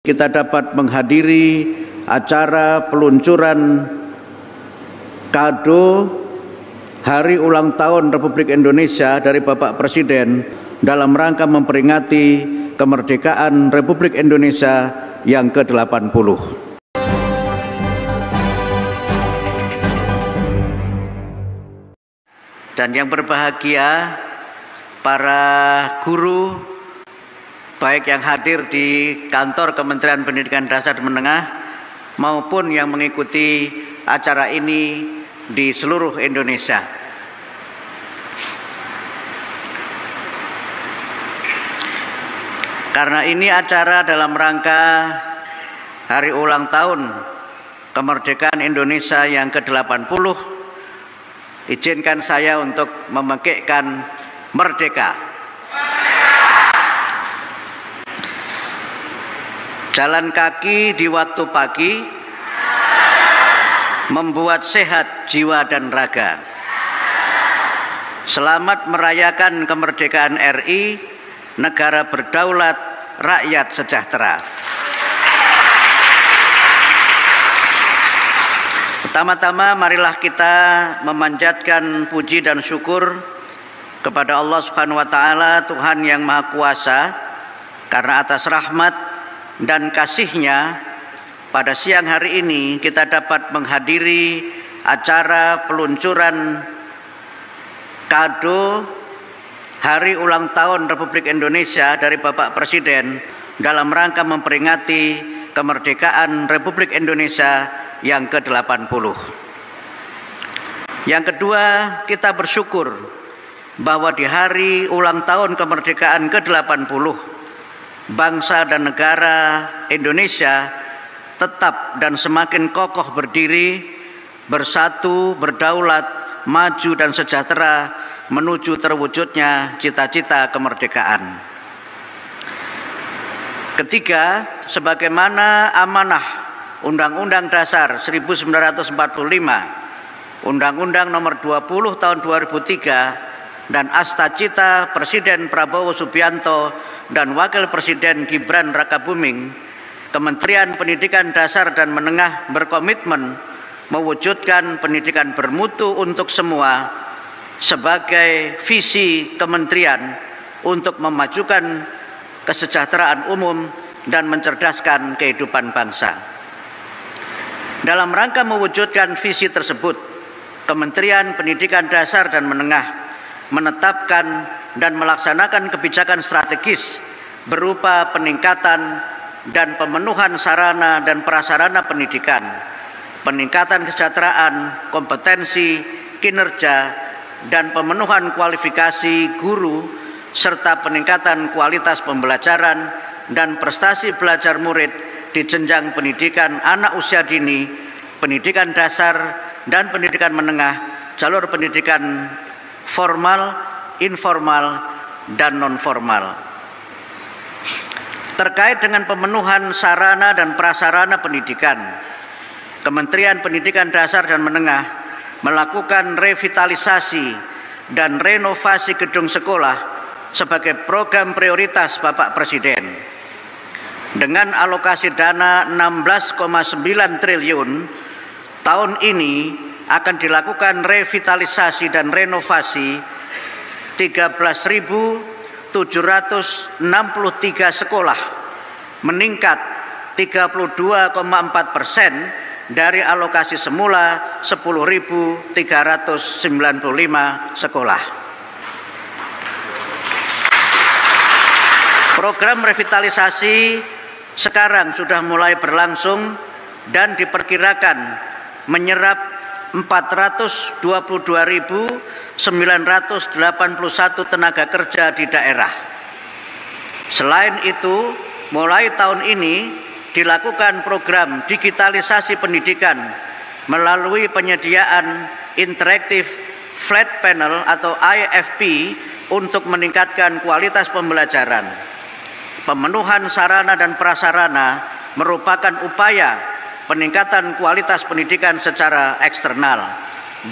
kita dapat menghadiri acara peluncuran kado Hari Ulang Tahun Republik Indonesia dari Bapak Presiden dalam rangka memperingati kemerdekaan Republik Indonesia yang ke-80. Dan yang berbahagia, para guru, baik yang hadir di kantor Kementerian Pendidikan Dasar dan Menengah maupun yang mengikuti acara ini di seluruh Indonesia. Karena ini acara dalam rangka Hari Ulang Tahun Kemerdekaan Indonesia yang ke-80, izinkan saya untuk memekikkan Merdeka. Jalan kaki di waktu pagi membuat sehat jiwa dan raga. Selamat merayakan kemerdekaan RI, negara berdaulat, rakyat sejahtera. Pertama-tama marilah kita memanjatkan puji dan syukur kepada Allah Subhanahu wa taala, Tuhan yang Maha Kuasa, karena atas rahmat dan kasih-Nya pada siang hari ini kita dapat menghadiri acara peluncuran kado Hari Ulang Tahun Republik Indonesia dari Bapak Presiden dalam rangka memperingati kemerdekaan Republik Indonesia yang ke-80. Yang kedua, kita bersyukur bahwa di hari ulang tahun kemerdekaan ke-80 bangsa dan negara Indonesia tetap dan semakin kokoh berdiri, bersatu, berdaulat, maju dan sejahtera menuju terwujudnya cita-cita kemerdekaan. Ketiga, sebagaimana amanah Undang-Undang Dasar 1945, Undang-Undang Nomor 20 Tahun 2003, dan Astacita Presiden Prabowo Subianto dan Wakil Presiden Gibran Rakabuming, Kementerian Pendidikan Dasar dan Menengah berkomitmen mewujudkan pendidikan bermutu untuk semua sebagai visi kementerian untuk memajukan kesejahteraan umum dan mencerdaskan kehidupan bangsa. Dalam rangka mewujudkan visi tersebut, Kementerian Pendidikan Dasar dan Menengah menetapkan dan melaksanakan kebijakan strategis berupa peningkatan dan pemenuhan sarana dan prasarana pendidikan, peningkatan kesejahteraan, kompetensi, kinerja, dan pemenuhan kualifikasi guru, serta peningkatan kualitas pembelajaran dan prestasi belajar murid di jenjang pendidikan anak usia dini, pendidikan dasar, dan pendidikan menengah, jalur pendidikan formal, informal, dan non-formal. Terkait dengan pemenuhan sarana dan prasarana pendidikan, Kementerian Pendidikan Dasar dan Menengah melakukan revitalisasi dan renovasi gedung sekolah sebagai program prioritas Bapak Presiden. Dengan alokasi dana 16,9 triliun, tahun ini akan dilakukan revitalisasi dan renovasi 13.763 sekolah, meningkat 32,4% dari alokasi semula 10.395 sekolah. Program revitalisasi sekarang sudah mulai berlangsung dan diperkirakan menyerap 422.981 tenaga kerja di daerah. Selain itu, mulai tahun ini dilakukan program digitalisasi pendidikan melalui penyediaan Interactive Flat Panel atau IFP untuk meningkatkan kualitas pembelajaran. Pemenuhan sarana dan prasarana merupakan upaya peningkatan kualitas pendidikan secara eksternal,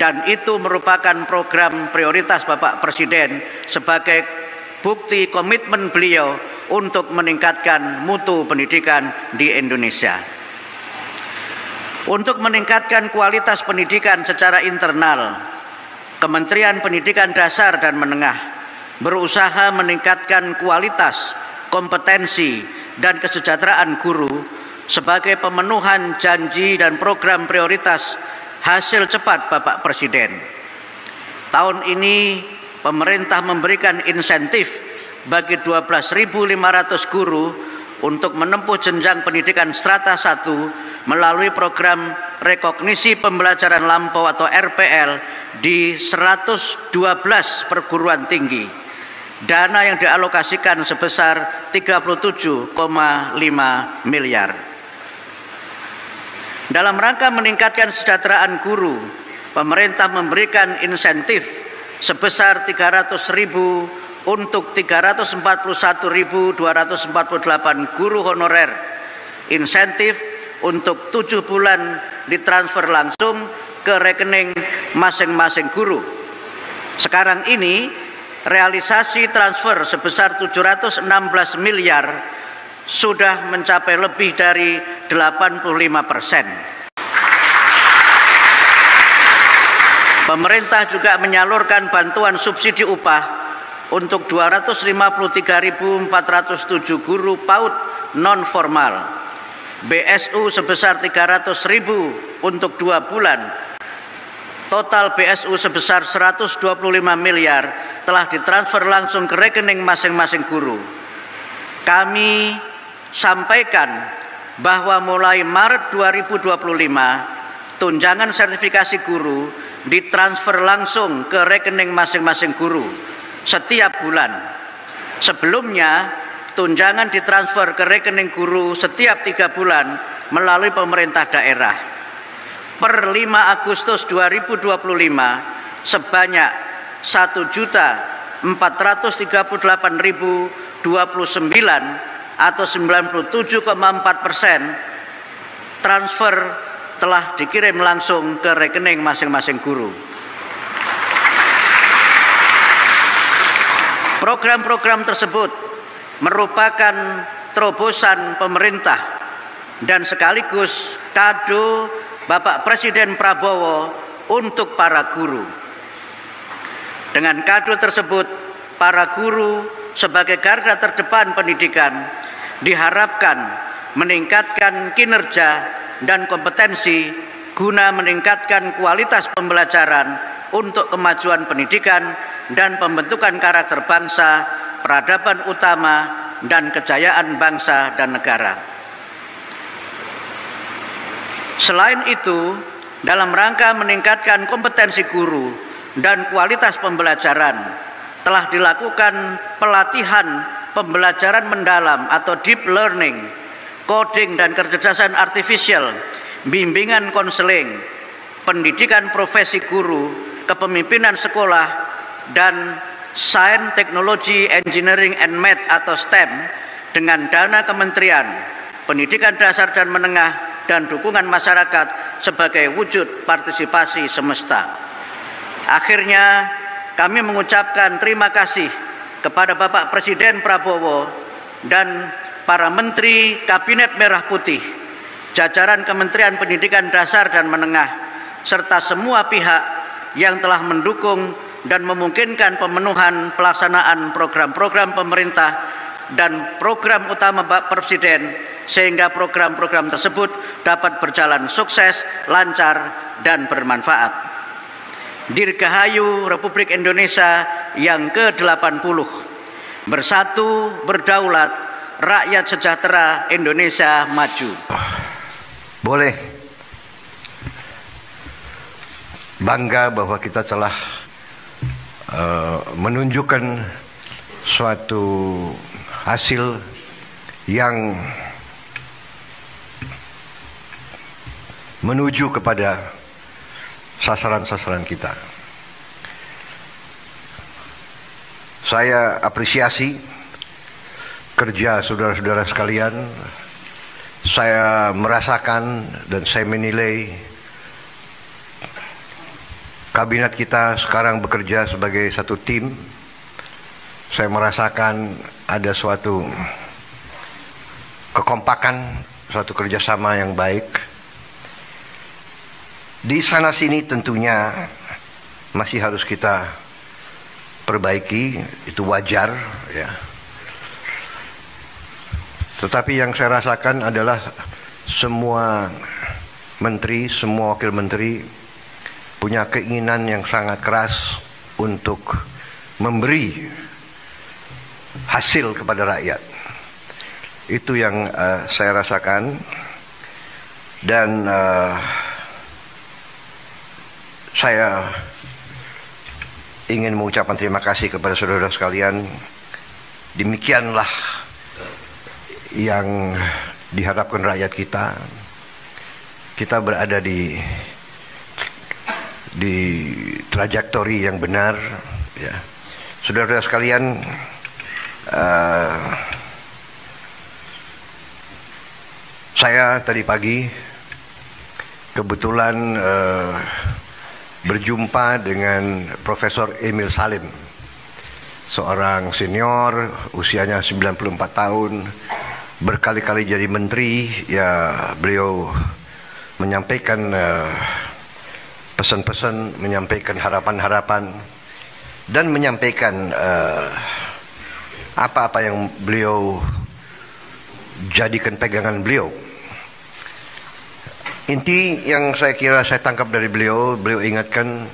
dan itu merupakan program prioritas Bapak Presiden sebagai bukti komitmen beliau untuk meningkatkan mutu pendidikan di Indonesia. Untuk meningkatkan kualitas pendidikan secara internal, Kementerian Pendidikan Dasar dan Menengah berusaha meningkatkan kualitas, kompetensi, dan kesejahteraan guru sebagai pemenuhan janji dan program prioritas hasil cepat Bapak Presiden. Tahun ini pemerintah memberikan insentif bagi 12.500 guru untuk menempuh jenjang pendidikan strata 1 melalui program rekognisi pembelajaran lampau atau RPL di 112 perguruan tinggi. Dana yang dialokasikan sebesar 37,5 miliar. Dalam rangka meningkatkan kesejahteraan guru, pemerintah memberikan insentif sebesar 300.000 untuk 341.248 guru honorer. Insentif untuk 7 bulan ditransfer langsung ke rekening masing-masing guru. Sekarang ini realisasi transfer sebesar 716 miliar sudah mencapai lebih dari 85%. Pemerintah juga menyalurkan bantuan subsidi upah untuk 253.407 guru PAUD non formal. BSU sebesar 300.000 untuk 2 bulan. Total BSU sebesar 125 miliar telah ditransfer langsung ke rekening masing-masing guru. Kami sampaikan bahwa mulai Maret 2025 tunjangan sertifikasi guru ditransfer langsung ke rekening masing-masing guru setiap bulan. Sebelumnya tunjangan ditransfer ke rekening guru setiap 3 bulan melalui pemerintah daerah. Per 5 Agustus 2025 sebanyak 1.438.029 atau 97,4% transfer telah dikirim langsung ke rekening masing-masing guru. Program-program tersebut merupakan terobosan pemerintah dan sekaligus kado Bapak Presiden Prabowo untuk para guru. Dengan kado tersebut, para guru sebagai garda terdepan pendidikan diharapkan meningkatkan kinerja dan kompetensi guna meningkatkan kualitas pembelajaran untuk kemajuan pendidikan dan pembentukan karakter bangsa, peradaban utama, dan kejayaan bangsa dan negara. Selain itu, dalam rangka meningkatkan kompetensi guru dan kualitas pembelajaran, telah dilakukan pelatihan pembelajaran mendalam atau deep learning, coding dan kecerdasan artifisial, bimbingan konseling, pendidikan profesi guru, kepemimpinan sekolah, dan Sains, Teknologi, Engineering, and Math atau STEM dengan dana Kementerian Pendidikan Dasar dan Menengah dan dukungan masyarakat sebagai wujud partisipasi semesta. Akhirnya kami mengucapkan terima kasih kepada Bapak Presiden Prabowo dan para Menteri Kabinet Merah Putih, jajaran Kementerian Pendidikan Dasar dan Menengah, serta semua pihak yang telah mendukung dan memungkinkan pemenuhan pelaksanaan program-program pemerintah dan program utama Bapak Presiden sehingga program-program tersebut dapat berjalan sukses, lancar, dan bermanfaat. Dirgahayu Republik Indonesia yang ke-80. Bersatu, berdaulat, rakyat sejahtera, Indonesia maju. Boleh bangga bahwa kita telah menunjukkan suatu hasil yang menuju kepada sasaran-sasaran kita. Saya apresiasi kerja saudara-saudara sekalian. Saya merasakan dan saya menilai kabinet kita sekarang bekerja sebagai satu tim, saya merasakan ada suatu kekompakan, suatu kerjasama yang baik. Di sana sini tentunya masih harus kita perbaiki, itu wajar ya. Tetapi yang saya rasakan adalah semua menteri, semua wakil menteri punya keinginan yang sangat keras untuk memberi hasil kepada rakyat. Itu yang saya rasakan, dan saya ingin mengucapkan terima kasih kepada saudara sekalian. Demikianlah yang diharapkan rakyat kita. Kita berada di trajektori yang benar ya. Saudara sekalian, saya tadi pagi kebetulan berjumpa dengan Profesor Emil Salim, seorang senior, usianya 94 tahun, berkali-kali jadi menteri. Ya, beliau menyampaikan pesan-pesan, menyampaikan harapan-harapan, dan menyampaikan apa-apa yang beliau jadikan pegangan beliau. Inti yang saya kira saya tangkap dari beliau, beliau ingatkan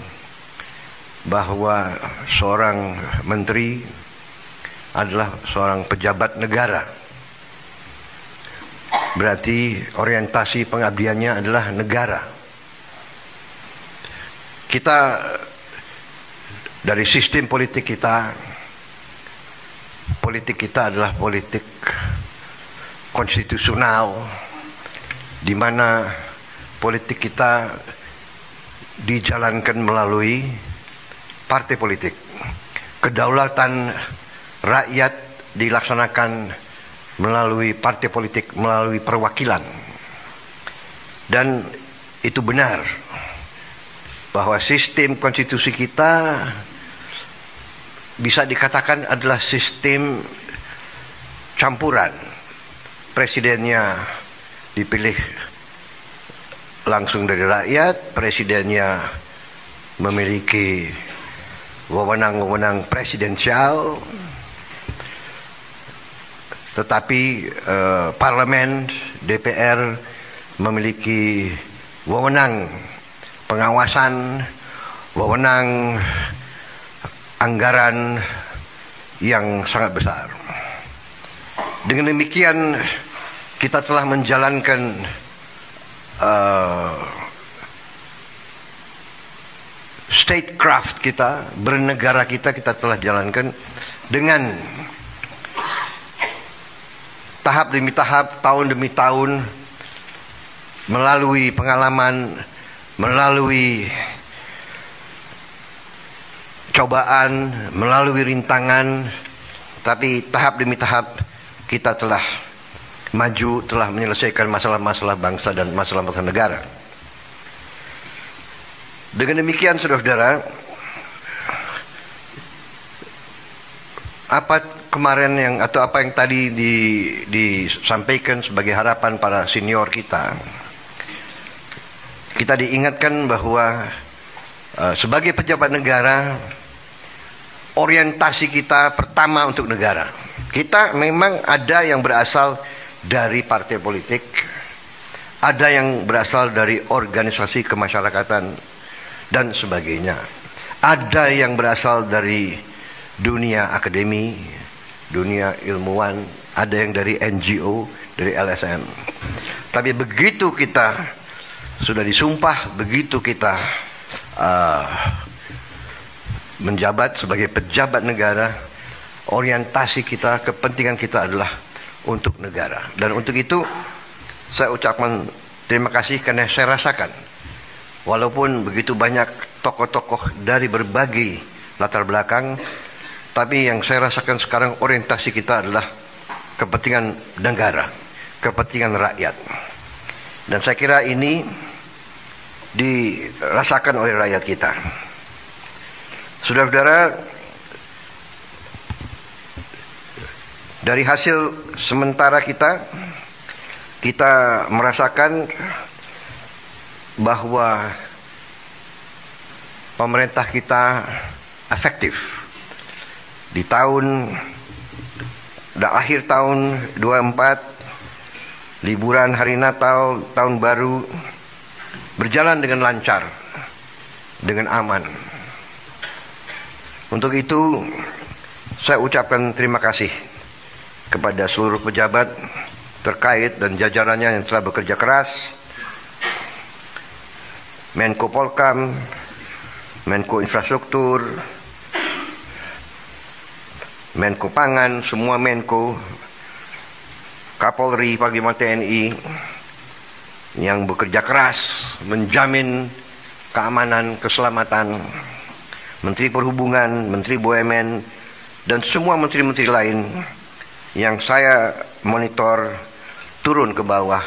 bahwa seorang menteri adalah seorang pejabat negara. Berarti orientasi pengabdiannya adalah negara. Kita dari sistem politik kita adalah politik konstitusional, di mana politik kita dijalankan melalui partai politik. Kedaulatan rakyat dilaksanakan melalui partai politik, melalui perwakilan. Dan itu benar bahwa sistem konstitusi kita bisa dikatakan adalah sistem campuran. Presidennya dipilih langsung dari rakyat, presidennya memiliki wewenang-wewenang presidensial, tetapi parlemen, DPR memiliki wewenang pengawasan, wewenang anggaran yang sangat besar. Dengan demikian kita telah menjalankan statecraft kita, bernegara kita telah jalankan dengan tahap demi tahap, tahun demi tahun, melalui pengalaman, melalui cobaan, melalui rintangan, tapi tahap demi tahap kita telah maju, telah menyelesaikan masalah-masalah bangsa dan masalah-masalah negara. Dengan demikian, saudara-saudara, apa yang tadi disampaikan sebagai harapan para senior kita diingatkan bahwa sebagai pejabat negara, orientasi kita pertama untuk negara. Kita memang ada yang berasal dari partai politik, ada yang berasal dari organisasi kemasyarakatan dan sebagainya, ada yang berasal dari dunia akademi, dunia ilmuwan, ada yang dari NGO, dari LSM. Tapi begitu kita sudah disumpah, begitu kita menjabat sebagai pejabat negara, orientasi kita, kepentingan kita adalah untuk negara. Dan untuk itu saya ucapkan terima kasih, karena saya rasakan walaupun begitu banyak tokoh-tokoh dari berbagai latar belakang, tapi yang saya rasakan sekarang orientasi kita adalah kepentingan negara, kepentingan rakyat. Dan saya kira ini dirasakan oleh rakyat kita. Saudara-saudara, Dari hasil sementara kita merasakan bahwa pemerintah kita efektif. Di akhir tahun 24, liburan hari Natal, tahun baru berjalan dengan lancar, dengan aman. Untuk itu saya ucapkan terima kasih kepada seluruh pejabat terkait dan jajarannya yang telah bekerja keras, Menko Polkam, Menko Infrastruktur, Menko Pangan, semua Menko, Kapolri, Panglima TNI yang bekerja keras menjamin keamanan, keselamatan, Menteri Perhubungan, Menteri BUMN, dan semua menteri-menteri lain yang saya monitor turun ke bawah,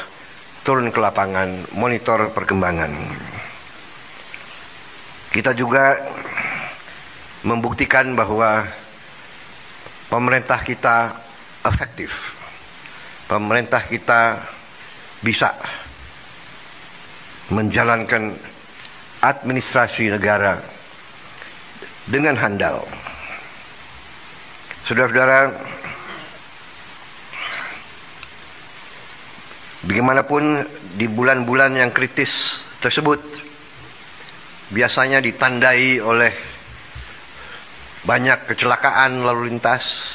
turun ke lapangan, monitor perkembangan. Kita juga membuktikan bahwa pemerintah kita efektif. Pemerintah kita bisa menjalankan administrasi negara dengan handal. Saudara-saudara, bagaimanapun di bulan-bulan yang kritis tersebut biasanya ditandai oleh banyak kecelakaan lalu lintas,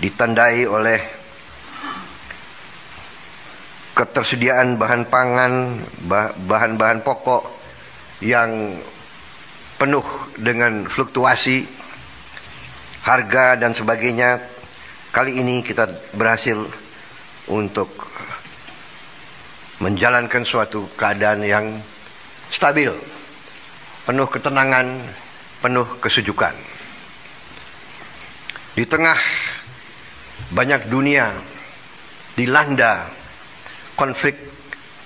ditandai oleh ketersediaan bahan pangan, bahan-bahan pokok yang penuh dengan fluktuasi harga dan sebagainya. Kali ini kita berhasil untuk menjalankan suatu keadaan yang stabil, penuh ketenangan, penuh kesejukan. Di tengah banyak dunia dilanda konflik,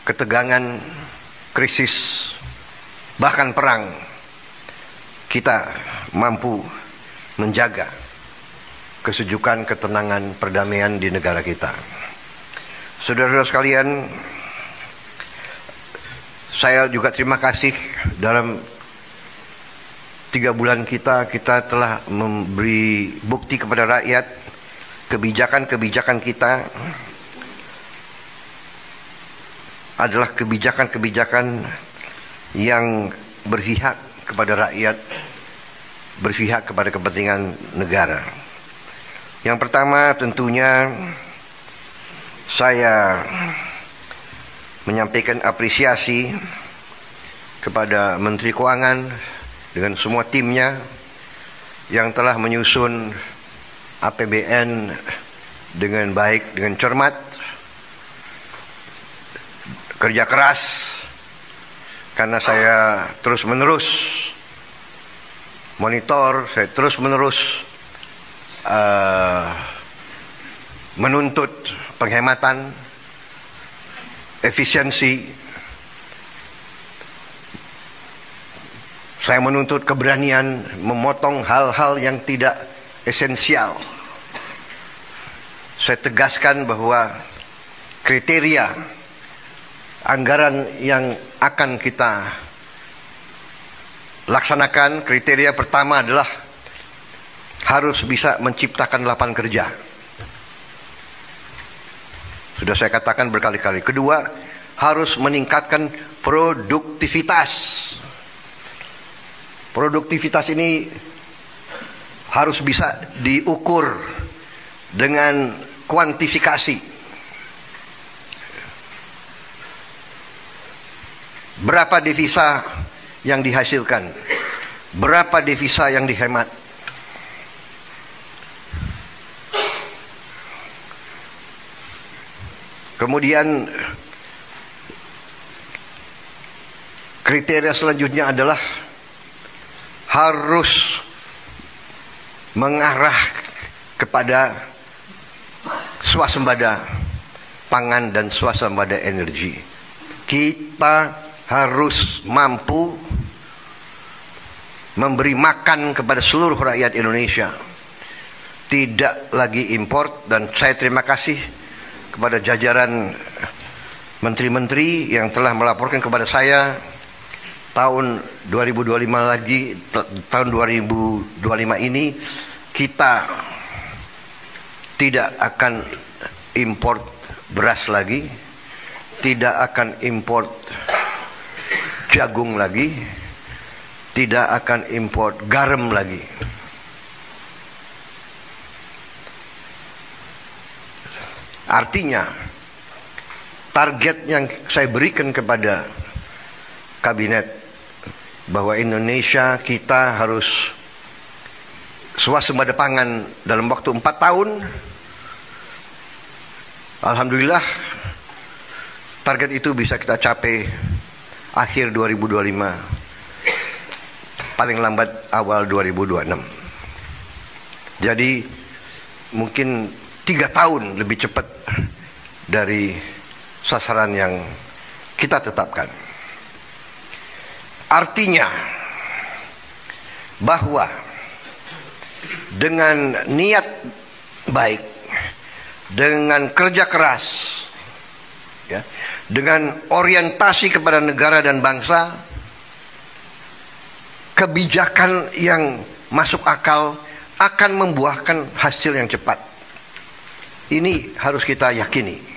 ketegangan, krisis, bahkan perang, kita mampu menjaga kesejukan, ketenangan, perdamaian di negara kita. Saudara-saudara sekalian, saya juga terima kasih dalam 3 bulan kita telah memberi bukti kepada rakyat kebijakan-kebijakan kita adalah kebijakan-kebijakan yang berpihak kepada rakyat, berpihak kepada kepentingan negara. Yang pertama tentunya saya menyampaikan apresiasi kepada Menteri Keuangan dengan semua timnya yang telah menyusun APBN dengan baik, dengan cermat, kerja keras, karena saya terus-menerus monitor, saya terus-menerus menuntut penghematan, efisiensi. Saya menuntut keberanian memotong hal-hal yang tidak esensial. Saya tegaskan bahwa kriteria anggaran yang akan kita laksanakan, kriteria pertama adalah harus bisa menciptakan lapangan kerja. Sudah saya katakan berkali-kali. Kedua, harus meningkatkan produktivitas. Produktivitas ini harus bisa diukur dengan kuantifikasi. Berapa devisa yang dihasilkan? Berapa devisa yang dihemat? Kemudian kriteria selanjutnya adalah harus mengarah kepada swasembada pangan dan swasembada energi. Kita harus mampu memberi makan kepada seluruh rakyat Indonesia tidak lagi import, dan saya terima kasih kepada jajaran menteri-menteri yang telah melaporkan kepada saya tahun 2025 lagi, tahun 2025 ini kita tidak akan import beras lagi, tidak akan import jagung lagi, tidak akan import garam lagi. Artinya, target yang saya berikan kepada kabinet bahwa Indonesia kita harus swasembada pangan dalam waktu 4 tahun. Alhamdulillah, target itu bisa kita capai akhir 2025, paling lambat awal 2026. Jadi mungkin 3 tahun lebih cepat dari sasaran yang kita tetapkan. Artinya bahwa dengan niat baik, dengan kerja keras, ya, dengan orientasi kepada negara dan bangsa, kebijakan yang masuk akal akan membuahkan hasil yang cepat. Ini harus kita yakini.